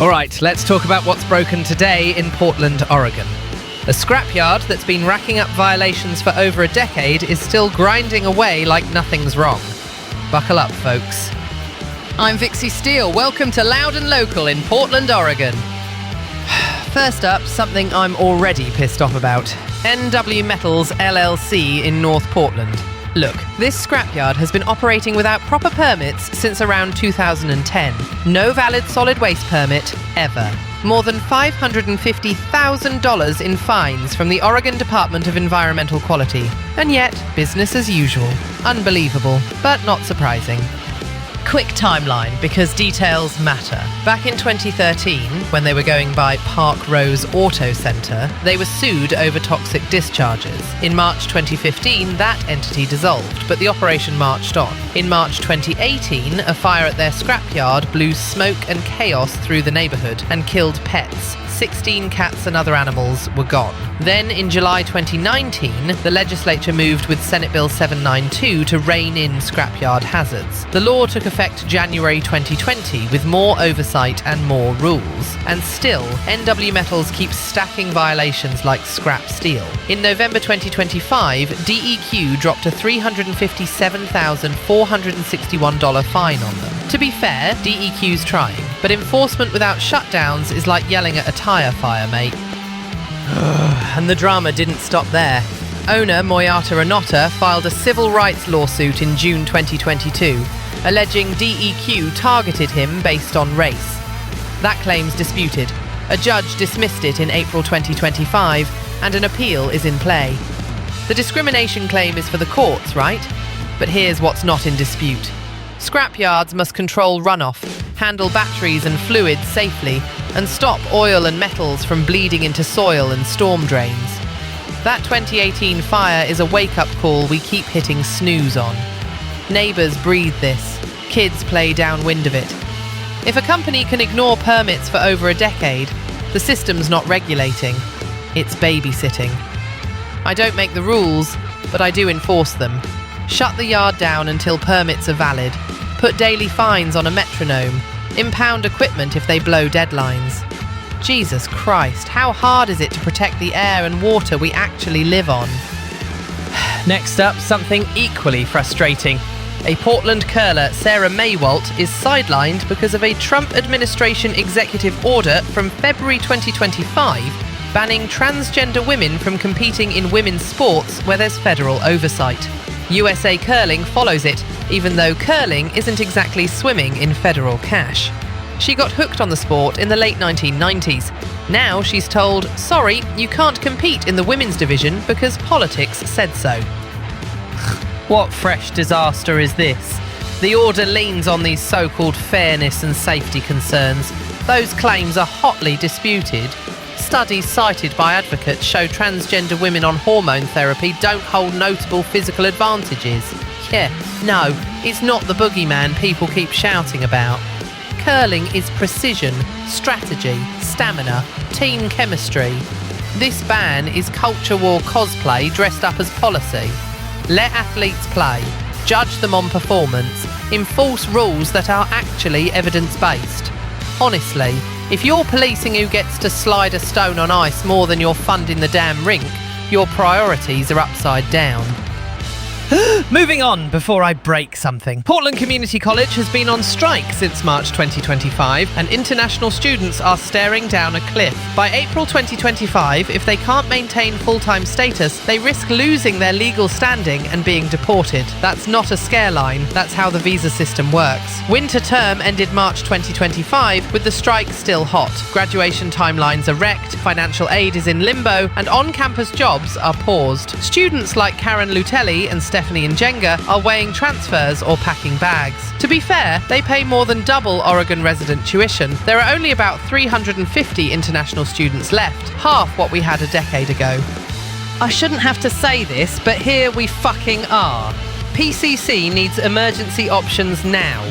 Alright, let's talk about what's broken today in Portland, Oregon. A scrapyard that's been racking up violations for over a decade is still grinding away like nothing's wrong. Buckle up, folks. I'm Vixie Steele. Welcome to Loud and Local in Portland, Oregon. First up, something I'm already pissed off about. NW Metals LLC in North Portland. Look, this scrapyard has been operating without proper permits since around 2010. No valid solid waste permit, ever. More than $550,000 in fines from the Oregon Department of Environmental Quality. And yet, business as usual. Unbelievable, but not surprising. Quick timeline, because details matter. Back in 2013, when they were going by Park Rose Auto Centre, they were sued over toxic discharges. In March 2015, that entity dissolved, but the operation marched on. In March 2018, a fire at their scrapyard blew smoke and chaos through the neighbourhood and killed pets. 16 cats and other animals were gone. Then, in July 2019, the legislature moved with Senate Bill 792 to rein in scrapyard hazards. The law took effect January 2020 with more oversight and more rules. And still, NW Metals keeps stacking violations like scrap steel. In November 2025, DEQ dropped a $357,461 fine on them. To be fair, DEQ's trying, but enforcement without shutdowns is like yelling at a tyre fire, mate. And the drama didn't stop there. Owner Moyata Onotta filed a civil rights lawsuit in June 2022, alleging DEQ targeted him based on race. That claim's disputed. A judge dismissed it in April 2025, and an appeal is in play. The discrimination claim is for the courts, right? But here's what's not in dispute. Scrapyards must control runoff, handle batteries and fluids safely, and stop oil and metals from bleeding into soil and storm drains. That 2018 fire is a wake-up call we keep hitting snooze on. Neighbours breathe this. Kids play downwind of it. If a company can ignore permits for over a decade, the system's not regulating. It's babysitting. I don't make the rules, but I do enforce them. Shut the yard down until permits are valid. Put daily fines on a metronome. Impound equipment if they blow deadlines. Jesus Christ, how hard is it to protect the air and water we actually live on? Next up, something equally frustrating. A Portland curler, Sarah Maywalt, is sidelined because of a Trump administration executive order from February 2025 banning transgender women from competing in women's sports where there's federal oversight. USA Curling follows it, even though curling isn't exactly swimming in federal cash. She got hooked on the sport in the late 1990s. Now she's told, sorry, you can't compete in the women's division because politics said so. What fresh disaster is this? The order leans on these so-called fairness and safety concerns. Those claims are hotly disputed. Studies cited by advocates show transgender women on hormone therapy don't hold notable physical advantages. Yeah, no, it's not the boogeyman people keep shouting about. Curling is precision, strategy, stamina, team chemistry. This ban is culture war cosplay dressed up as policy. Let athletes play, judge them on performance, enforce rules that are actually evidence-based. Honestly, if you're policing who gets to slide a stone on ice more than you're funding the damn rink, your priorities are upside down. Moving on before I break something. Portland Community College has been on strike since March 2025, and international students are staring down a cliff. By April 2025, if they can't maintain full-time status, they risk losing their legal standing and being deported. That's not a scare line, that's how the visa system works. Winter term ended March 2025, with the strike still hot. Graduation timelines are wrecked, financial aid is in limbo, and on-campus jobs are paused. Students like Karen Lutelli and Stephanie Njenga are weighing transfers or packing bags. To be fair, they pay more than double Oregon resident tuition. There are only about 350 international students left, half what we had a decade ago. I shouldn't have to say this, but here we fucking are. PCC needs emergency options now.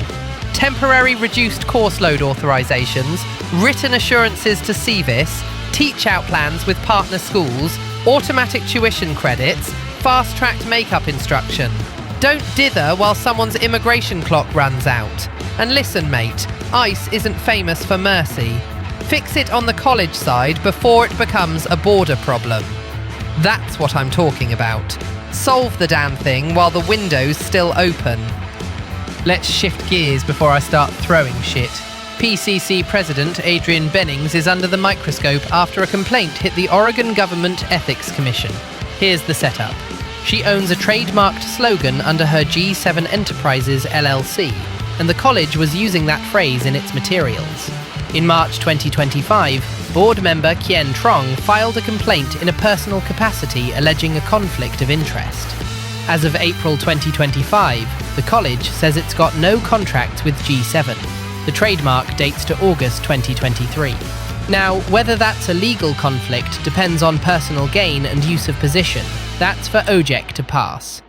Temporary reduced course load authorizations, written assurances to CVIS, teach-out plans with partner schools, automatic tuition credits, fast-tracked makeup instruction. Don't dither while someone's immigration clock runs out. And listen, mate, ICE isn't famous for mercy. Fix it on the college side before it becomes a border problem. That's what I'm talking about. Solve the damn thing while the window's still open. Let's shift gears before I start throwing shit. PCC President Adrian Bennings is under the microscope after a complaint hit the Oregon Government Ethics Commission. Here's the setup. She owns a trademarked slogan under her G7 Enterprises LLC, and the college was using that phrase in its materials. In March 2025, board member Kien Trong filed a complaint in a personal capacity alleging a conflict of interest. As of April 2025, the college says it's got no contract with G7. The trademark dates to August 2023. Now, whether that's a legal conflict depends on personal gain and use of position. That's for OJEC to pass.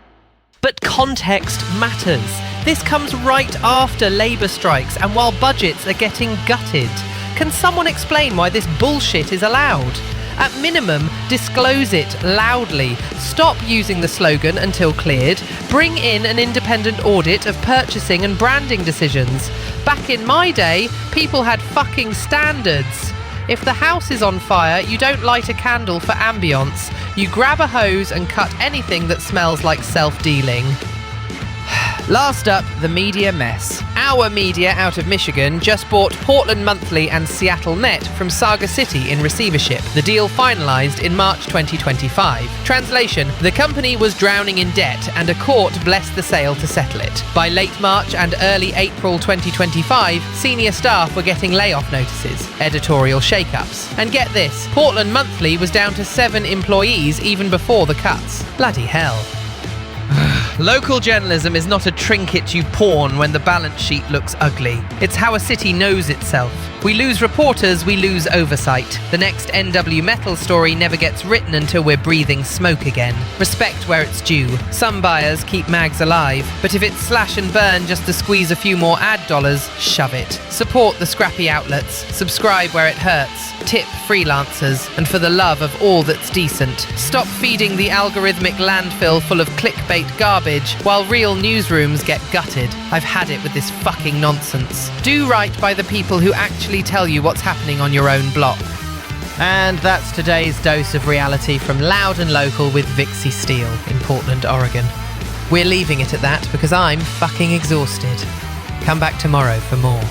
But context matters. This comes right after labour strikes and while budgets are getting gutted. Can someone explain why this bullshit is allowed? At minimum, disclose it loudly. Stop using the slogan until cleared. Bring in an independent audit of purchasing and branding decisions. Back in my day, people had fucking standards. If the house is on fire, you don't light a candle for ambience. You grab a hose and cut anything that smells like self-dealing. Last up, the media mess. Our media out of Michigan just bought Portland Monthly and Seattle Net from Saga City in receivership. The deal finalized in March 2025. Translation: the company was drowning in debt and a court blessed the sale to settle it. By late March and early April 2025, senior staff were getting layoff notices, editorial shakeups. And get this, Portland Monthly was down to 7 employees even before the cuts. Bloody hell. Local journalism is not a trinket you pawn when the balance sheet looks ugly. It's how a city knows itself. We lose reporters, we lose oversight. The next NW Metal story never gets written until we're breathing smoke again. Respect where it's due. Some buyers keep mags alive, but if it's slash and burn just to squeeze a few more ad dollars, shove it. Support the scrappy outlets. Subscribe where it hurts. Tip freelancers. And for the love of all that's decent, stop feeding the algorithmic landfill full of clickbait garbage while real newsrooms get gutted. I've had it with this fucking nonsense. Do right by the people who actually tell you what's happening on your own block. And that's today's dose of reality from Loud and Local with Vixie Steele in Portland, Oregon. We're leaving it at that because I'm fucking exhausted. Come back tomorrow for more.